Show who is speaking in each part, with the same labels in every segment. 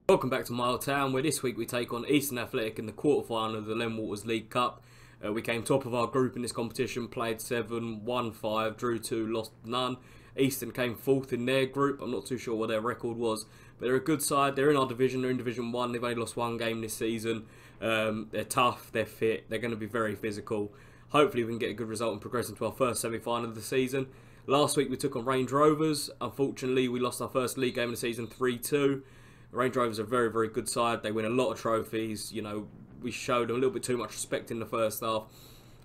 Speaker 1: Welcome back to Mile Town, where this week we take on Eastern Athletic in the quarter-final of the Len Waters League Cup. We came top of our group in this competition, played 7, won 5, drew 2, lost none. Eastern came 4th in their group. I'm not too sure what their record was, but they're a good side. They're in our division, they're in Division 1, they've only lost 1 game this season. They're tough, they're fit, they're going to be very physical. Hopefully we can get a good result and progress into our first semi-final of the season. Last week we took on Range Rovers. Unfortunately, we lost our first league game of the season 3-2. Range Rovers are a very, very good side. They win a lot of trophies. You know, we showed them a little bit too much respect in the first half.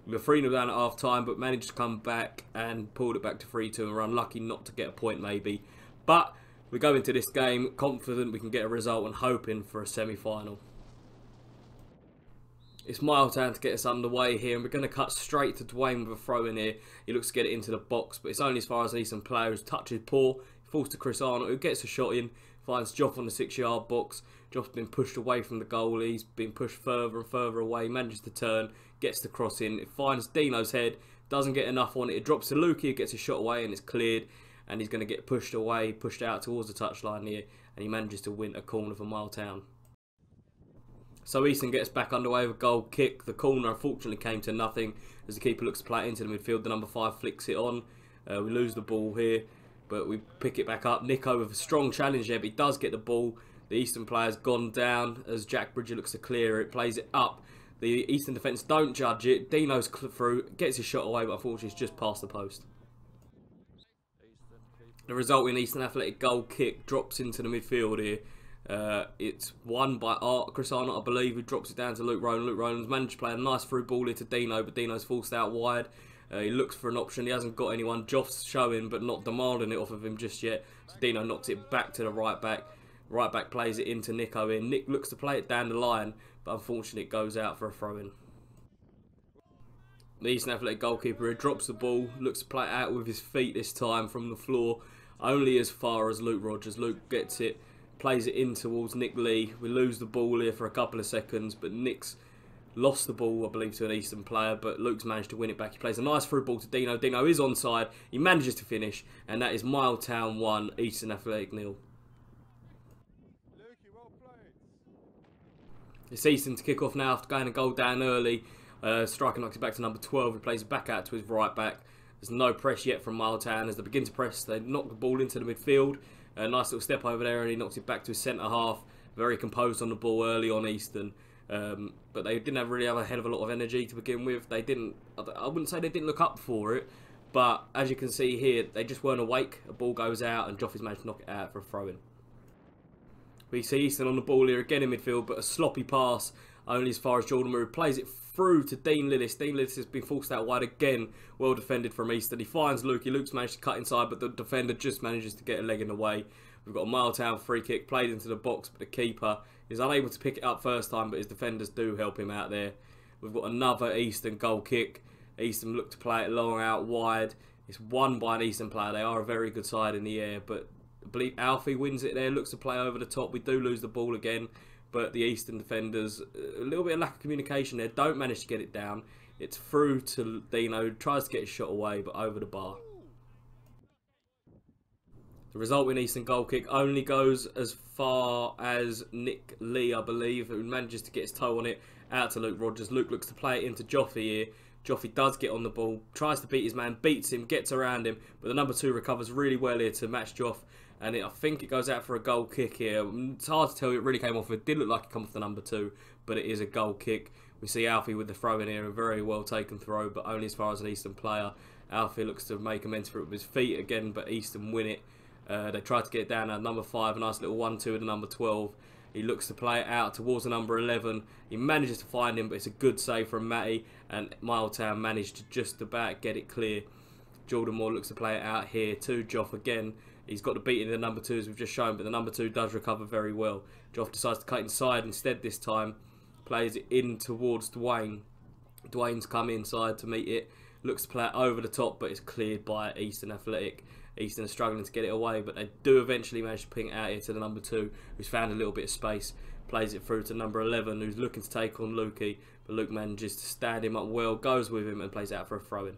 Speaker 1: We were 3-0 down at half time, but managed to come back and pulled it back to 3-2, and we're unlucky not to get a point maybe. But we go into this game confident we can get a result and hoping for a semi-final. It's Mile Town to get us underway here, and we're going to cut straight to Dwayne with a throw in here. He looks to get it into the box, but it's only as far as an Eastern player whose touch is poor. He falls to Chris Arnold, who gets a shot in. Finds Joff on the 6-yard box. Joff's been pushed away from the goal. He's been pushed further and further away. Manages to turn. Gets the cross in. It finds Dino's head. Doesn't get enough on it. It drops to Lukey. It gets a shot away and it's cleared. And he's going to get pushed away, pushed out towards the touchline here. And he manages to win a corner for Mile Town. So Eastern gets back underway with a goal kick. The corner unfortunately came to nothing as the keeper looks to play it into the midfield. The number 5 flicks it on. We lose the ball here, but we pick it back up. Nico with a strong challenge there, but he does get the ball. The Eastern player's gone down as Jack Bridger looks to clear it, plays it up. The Eastern defence don't judge it. Dino's through, gets his shot away, but unfortunately it's just past the post. The result in Eastern Athletic goal kick drops into the midfield here. It's won by Chris Arnott, I believe, who drops it down to Luke Rowland. Luke Rowland's managed to play a nice through ball here to Dino, but Dino's forced out wide. He looks for an option. He hasn't got anyone. Joff's showing, but not demanding it off of him just yet. So Dino knocks it back to the right back. Right back plays it into Nico in. Nick looks to play it down the line, but unfortunately it goes out for a throw-in. The Eastern Athletic goalkeeper here drops the ball. Looks to play it out with his feet this time from the floor. Only as far as Luke Rogers. Luke gets it. Plays it in towards Nick Lee. We lose the ball here for a couple of seconds, but Nick's lost the ball, I believe, to an Eastern player, but Luke's managed to win it back. He plays a nice through ball to Dino. Dino is onside. He manages to finish, and that is Mile Town 1, Eastern Athletic 0. It's Eastern to kick off now after going a goal down early. Striker knocks it back to number 12. He plays it back out to his right back. There's no press yet from Mile Town. As they begin to press, they knock the ball into the midfield. A nice little step over there, and he knocks it back to his centre half. Very composed on the ball early on Eastern. But they didn't really have a hell of a lot of energy to begin with. They didn't, I wouldn't say they didn't look up for it, but as you can see here, they just weren't awake. A ball goes out and Joffy's managed to knock it out for a throw-in. We see Eastern on the ball here again in midfield, but a sloppy pass only as far as Jordan Murray plays it through to Dean Lillis. Dean Lillis has been forced out wide again. Well defended from Eastern. He finds Lukey. Luke's managed to cut inside, but the defender just manages to get a leg in the way. We've got a Mile Town free kick played into the box, but the keeper is unable to pick it up first time, but his defenders do help him out there. We've got another Eastern goal kick. Eastern look to play it long out wide. It's won by an Eastern player. They are a very good side in the air, but I believe Alfie wins it there. Looks to play over the top. We do lose the ball again, but the Eastern defenders, a little bit of lack of communication there. Don't manage to get it down. It's through to Dino. Tries to get his shot away, but over the bar. The result in Eastern goal kick only goes as far as Nick Lee, I believe, who manages to get his toe on it out to Luke Rogers. Luke looks to play it into Joffy here. Joffy does get on the ball, tries to beat his man, beats him, gets around him, but the number 2 recovers really well here to match Joff, and I think it goes out for a goal kick here. It's hard to tell, it really came off. It did look like it came off the number 2, but it is a goal kick. We see Alfie with the throw in here, a very well taken throw, but only as far as an Eastern player. Alfie looks to make amends for it with his feet again, but Eastern win it. They try to get it down at number 5, a nice little 1-2 with the number 12. He looks to play it out towards the number 11. He manages to find him, but it's a good save from Matty, and Mile Town managed to just about get it clear. Jordan Moore looks to play it out here to Joff again. He's got the beat in the number 2 as we've just shown, but the number 2 does recover very well. Joff decides to cut inside instead this time. Plays it in towards Dwayne. Dwayne's come inside to meet it. Looks to play it over the top, but it's cleared by Eastern Athletic. Eastern are struggling to get it away, but they do eventually manage to ping it out here to the number 2, who's found a little bit of space. Plays it through to number 11, who's looking to take on Lukey, but Luke manages to stand him up well, goes with him, and plays it out for a throw-in.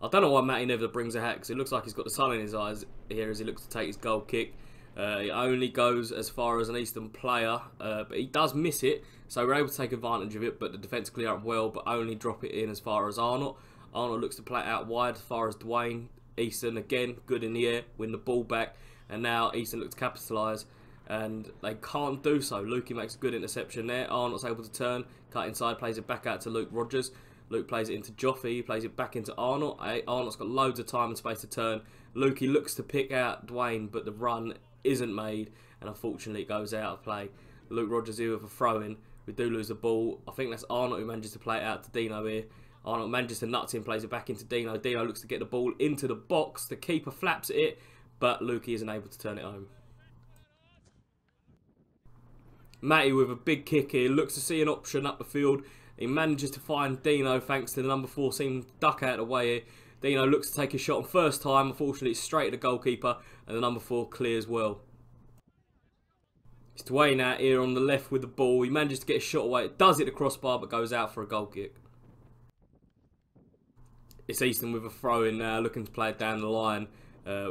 Speaker 1: I don't know why Matty never brings a hat, because it looks like he's got the sun in his eyes here as he looks to take his goal kick. It only goes as far as an Eastern player, but he does miss it, so we're able to take advantage of it, but the defence clear up well, but only drop it in as far as Arnott. Arnott looks to play it out wide as far as Dwayne. Eastern, again, good in the air, win the ball back, and now Eastern looks to capitalise, and they can't do so. Lukey makes a good interception there. Arnott's able to turn, cut inside, plays it back out to Luke Rogers. Luke plays it into Joffe, he plays it back into Arnott. Arnott's got loads of time and space to turn. Lukey looks to pick out Dwayne, but the run isn't made, and unfortunately it goes out of play. Luke Rogers here with a throw-in. We do lose the ball. I think that's Arnott who manages to play it out to Dino here. Arnott manages to nuts him, plays it back into Dino. Dino looks to get the ball into the box. The keeper flaps at it, but Lukey isn't able to turn it home. Matty with a big kick here, looks to see an option up the field. He manages to find Dino thanks to the number 14 duck out of the way here. Dino looks to take his shot on first time. Unfortunately, it's straight at the goalkeeper, and the number 4 clears well. It's Dwayne out here on the left with the ball. He manages to get a shot away. It does hit the crossbar, but goes out for a goal kick. It's Eastern with a throw in now, looking to play it down the line.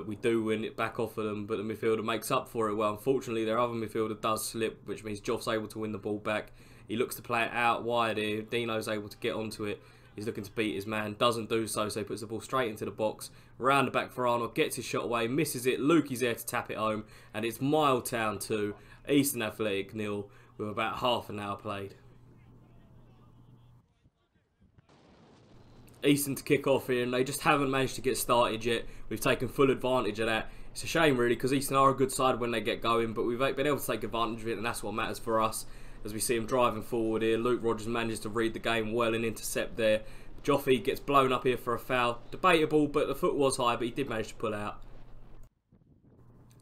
Speaker 1: We do win it back off of them, but the midfielder makes up for it well. Unfortunately, their other midfielder does slip, which means Joff's able to win the ball back. He looks to play it out wide here. Dino's able to get onto it. He's looking to beat his man. Doesn't do so, so he puts the ball straight into the box. Round the back for Arnold. Gets his shot away. Misses it. Lukey's there to tap it home. And it's Miletown 2. Eastern Athletic 0 with about half an hour played. Eastern to kick off here, and they just haven't managed to get started yet. We've taken full advantage of that. It's a shame really, because Eastern are a good side when they get going, but we've been able to take advantage of it, and that's what matters for us. As we see him driving forward here, Luke Rogers manages to read the game well and intercept there. Joffe gets blown up here for a foul. Debatable, but the foot was high, but he did manage to pull out.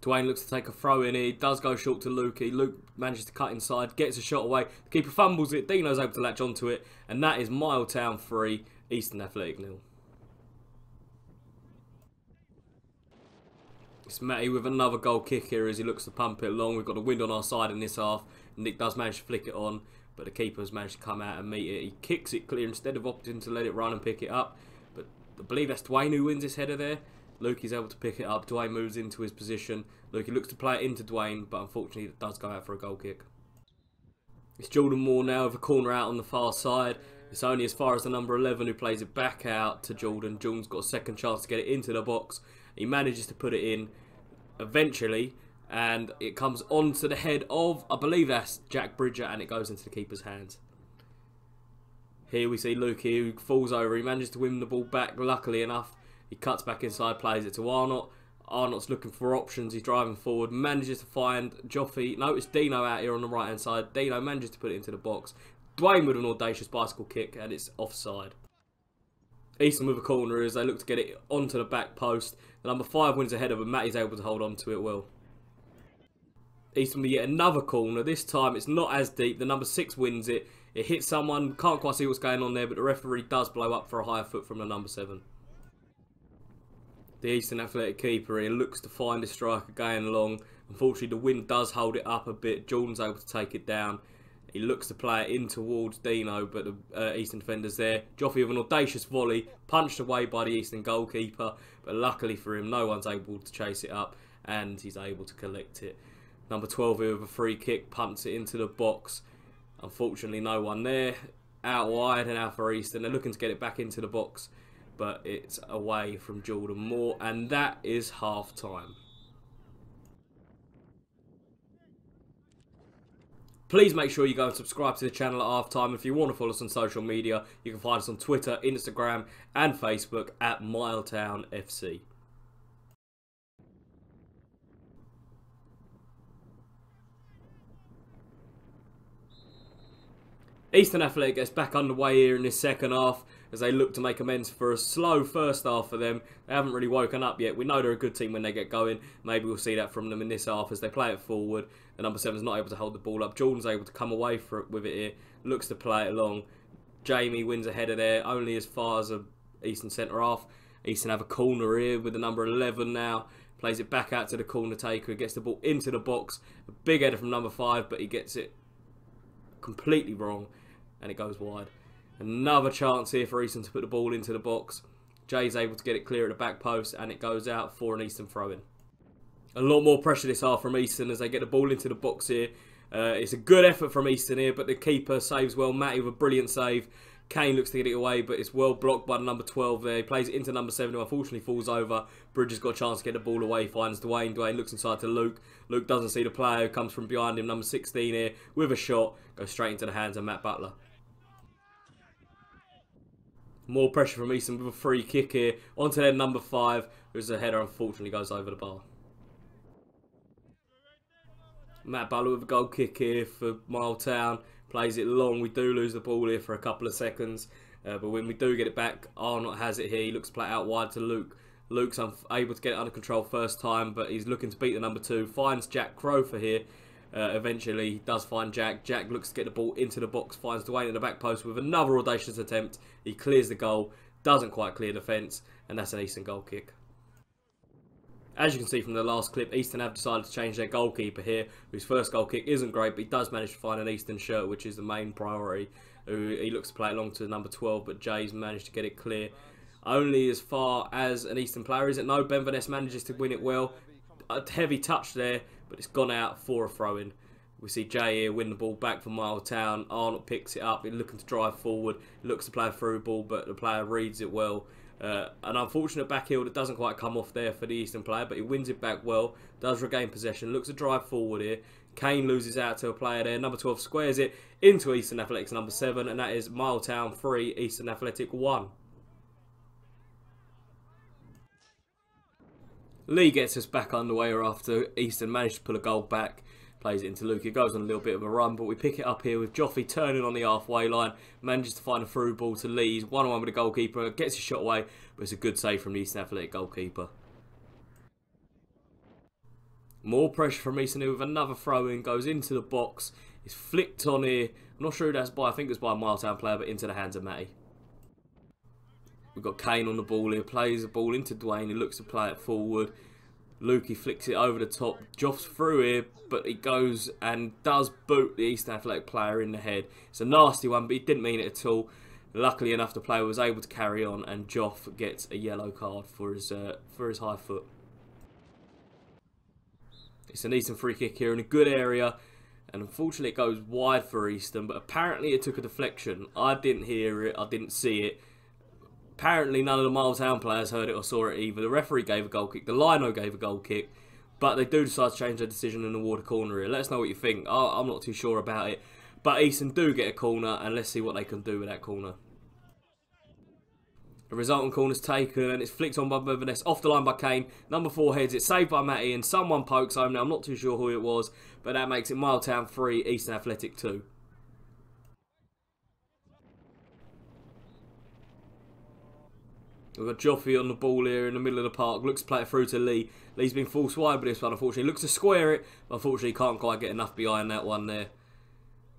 Speaker 1: Dwayne looks to take a throw in here. He does go short to Lukey. Luke manages to cut inside, gets a shot away. The keeper fumbles it. Dino's able to latch onto it, and that is Miletown 3, Eastern Athletic 0. It's Matty with another goal kick here as he looks to pump it along. We've got the wind on our side in this half. Nick does manage to flick it on, but the keeper's managed to come out and meet it. He kicks it clear instead of opting to let it run and pick it up. But I believe that's Dwayne who wins this header there. Lukey's able to pick it up. Dwayne moves into his position. Lukey looks to play it into Dwayne, but unfortunately it does go out for a goal kick. It's Jordan Moore now with a corner out on the far side. It's only as far as the number 11 who plays it back out to Jordan. Jordan's got a second chance to get it into the box. He manages to put it in eventually, and it comes onto the head of, I believe that's Jack Bridger, and it goes into the keeper's hands. Here we see Luke here, who falls over. He manages to win the ball back, luckily enough. He cuts back inside, plays it to Arnott. Arnott's looking for options. He's driving forward, manages to find Joffe. Notice Dino out here on the right hand side. Dino manages to put it into the box. Dwayne with an audacious bicycle kick, and it's offside. Eastern with a corner as they look to get it onto the back post. The number 5 wins ahead of him. Matty's able to hold on to it well. Eastern with yet another corner. This time it's not as deep. The number 6 wins it. It hits someone. Can't quite see what's going on there, but the referee does blow up for a higher foot from the number 7. The Eastern Athletic keeper here looks to find a striker going along. Unfortunately, the wind does hold it up a bit. Jordan's able to take it down. He looks to play it in towards Dino, but the Eastern defender's there. Joffe with an audacious volley, punched away by the Eastern goalkeeper, but luckily for him, no one's able to chase it up, and he's able to collect it. Number 12 here with a free kick, punts it into the box. Unfortunately, no one there. Out wide and out for Eastern. They're looking to get it back into the box, but it's away from Jordan Moore, and that is half time. Please make sure you go and subscribe to the channel at half time. If you want to follow us on social media, you can find us on Twitter, Instagram and Facebook at Miletown FC. Eastern Athletic gets back underway here in this second half as they look to make amends for a slow first half for them. They haven't really woken up yet. We know they're a good team when they get going. Maybe we'll see that from them in this half as they play it forward. The number 7's not able to hold the ball up. Jordan's able to come away with it here. Looks to play it along. Jamie wins a header there, only as far as a Eastern centre half. Eastern have a corner here with the number 11 now. Plays it back out to the corner taker. He gets the ball into the box. A big header from number 5, but he gets it completely wrong. And it goes wide. Another chance here for Eastern to put the ball into the box. Jay's able to get it clear at the back post, and it goes out for an Eastern throw-in. A lot more pressure this half from Easton as they get the ball into the box here. It's a good effort from Easton here, but the keeper saves well. Matty with a brilliant save. Kane looks to get it away, but it's well blocked by number 12 there. He plays it into number 7, who unfortunately falls over. Bridges got a chance to get the ball away, finds Dwayne. Dwayne looks inside to Luke. Luke doesn't see the player who comes from behind him, number 16 here, with a shot. Goes straight into the hands of Matt Butler. More pressure from Easton with a free kick here. Onto their number 5, who's a header, unfortunately goes over the bar. Matt Butler with a goal kick here for Miletown. Plays it long. We do lose the ball here for a couple of seconds. But when we do get it back, Arnott has it here. He looks to play out wide to Luke. Luke's able to get it under control first time, but he's looking to beat the number 2. Finds Jack Crofer here. Eventually, he does find Jack. Jack looks to get the ball into the box. Finds Dwayne at the back post with another audacious attempt. He clears the goal. Doesn't quite clear the fence. And that's an Easton goal kick. As you can see from the last clip, Easton have decided to change their goalkeeper here, whose first goal kick isn't great, but he does manage to find an Easton shirt, which is the main priority. He looks to play it along to number 12, but Jay's managed to get it clear. Only as far as an Easton player, is it? No, Ben Vaness manages to win it well. A heavy touch there, but it's gone out for a throw-in. We see Jay here win the ball back from Miletown. Arnott picks it up, he's looking to drive forward, looks to play a through ball, but the player reads it well. An unfortunate back heel that doesn't quite come off there for the Easton player, but he wins it back well, does regain possession, looks to drive forward here. Kane loses out to a player there. Number 12 squares it into Easton Athletics number 7, and that is Miletown 3, Easton Athletic 1. Lee gets us back underway after Easton managed to pull a goal back. Plays it into Luke. It goes on a little bit of a run, but we pick it up here with Joffrey turning on the halfway line. Manages to find a through ball to Lee. He's 1-on-1 with the goalkeeper. Gets his shot away, but it's a good save from the Easton Athletic goalkeeper. More pressure from Easton with another throw-in. Goes into the box. It's flicked on here. I'm not sure who that's by. I think it's by a Miletown player, but into the hands of Matty. We've got Kane on the ball here. Plays the ball into Dwayne. He looks to play it forward. Lukey flicks it over the top. Joff's through here, but he goes and does boot the Easton Athletic player in the head. It's a nasty one, but he didn't mean it at all. Luckily enough, the player was able to carry on, and Joff gets a yellow card for his high foot. It's an Easton free kick here in a good area, and unfortunately it goes wide for Easton, but apparently it took a deflection. I didn't hear it, I didn't see it. Apparently none of the Miletown players heard it or saw it either. The referee gave a goal kick, the lino gave a goal kick, but they do decide to change their decision and award a corner here. Let us know what you think. I'm not too sure about it, but Easton do get a corner, and let's see what they can do with that corner. The resultant corner's taken, and it's flicked on by Vaness, off the line by Kane. Number 4 heads it, saved by Matty, and someone pokes home. Now I'm not too sure who it was, but that makes it Miletown 3, Easton Athletic 2. We've got Joffrey on the ball here in the middle of the park. Looks to play it through to Lee. Lee's been forced wide with this one, unfortunately. Looks to square it, but unfortunately can't quite get enough behind that one there.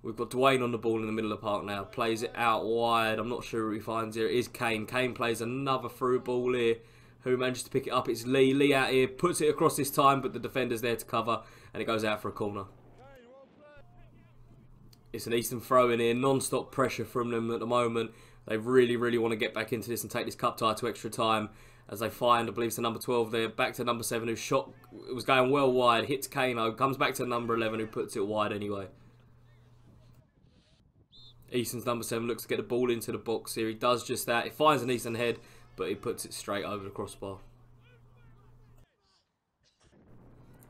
Speaker 1: We've got Dwayne on the ball in the middle of the park now. Plays it out wide. I'm not sure who he finds here. It is Kane. Kane plays another through ball here. Who manages to pick it up? It's Lee. Lee out here. Puts it across this time, but the defender's there to cover. And it goes out for a corner. It's an Easton throw in here. Non-stop pressure from them at the moment. They really, really want to get back into this and take this cup tie to extra time. As they find, I believe it's the number 12 there. Back to number 7 who shot. It was going well wide. Hits Kano. Comes back to number 11 who puts it wide anyway. Easton's number 7 looks to get the ball into the box here. He does just that. He finds an Easton head, but he puts it straight over the crossbar.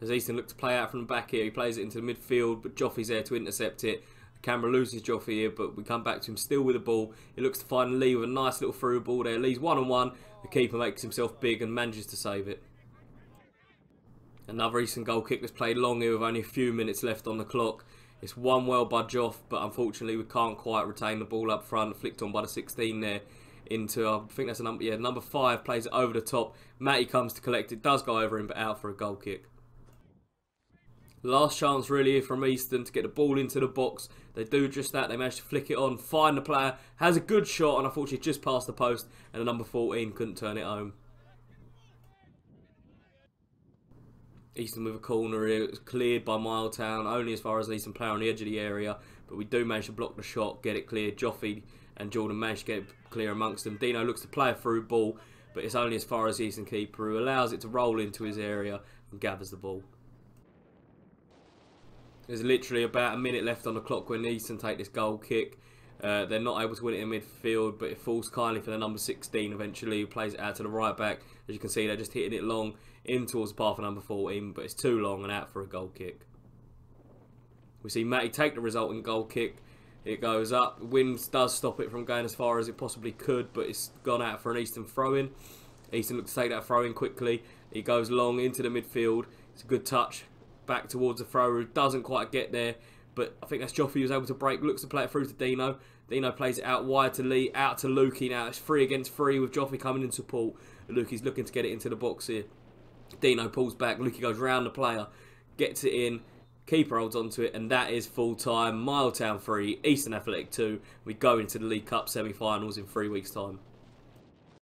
Speaker 1: As Easton looks to play out from the back here, he plays it into the midfield, but Joffrey's there to intercept it. The camera loses Joffrey here, but we come back to him still with the ball. He looks to find Lee with a nice little through ball there. Lee's 1-on-1. The keeper makes himself big and manages to save it. Another Easton goal kick that's played long here with only a few minutes left on the clock. It's won well by Joff, but unfortunately we can't quite retain the ball up front. Flicked on by the 16 there into, I think that's a number, yeah, number 5 plays it over the top. Matty comes to collect it, does go over him, but out for a goal kick. Last chance really here from Easton to get the ball into the box. They do just that. They manage to flick it on, find the player, has a good shot, and unfortunately just past the post, and the number 14 couldn't turn it home. Easton with a corner here. It was cleared by Miletown, only as far as an Easton player on the edge of the area, but we do manage to block the shot, get it cleared. Joffrey and Jordan manage to get it clear amongst them. Dino looks to play a through ball, but it's only as far as Easton keeper, who allows it to roll into his area. and gathers the ball. There's literally about a minute left on the clock when Easton take this goal kick. They're not able to win it in midfield, but it falls kindly for the number 16 eventually, who plays it out to the right back. As you can see, they're just hitting it long in towards the path of number 14, but it's too long and out for a goal kick. We see Matty take the resulting goal kick. It goes up. Wind does stop it from going as far as it possibly could, but it's gone out for an Easton throw-in. Easton looks to take that throw-in quickly. He goes long into the midfield. It's a good touch back towards the thrower who doesn't quite get there, but I think that's Joffrey who's able to break. Looks to play it through to Dino. Dino plays it out wide to Lee, out to Lukey now. It's 3 against 3 with Joffrey coming in support. Lukey's looking to get it into the box here. Dino pulls back. Lukey goes round the player, gets it in. Keeper holds onto it, and that is full time. Miletown 3, Eastern Athletic 2. We go into the League Cup semi-finals in 3 weeks' time.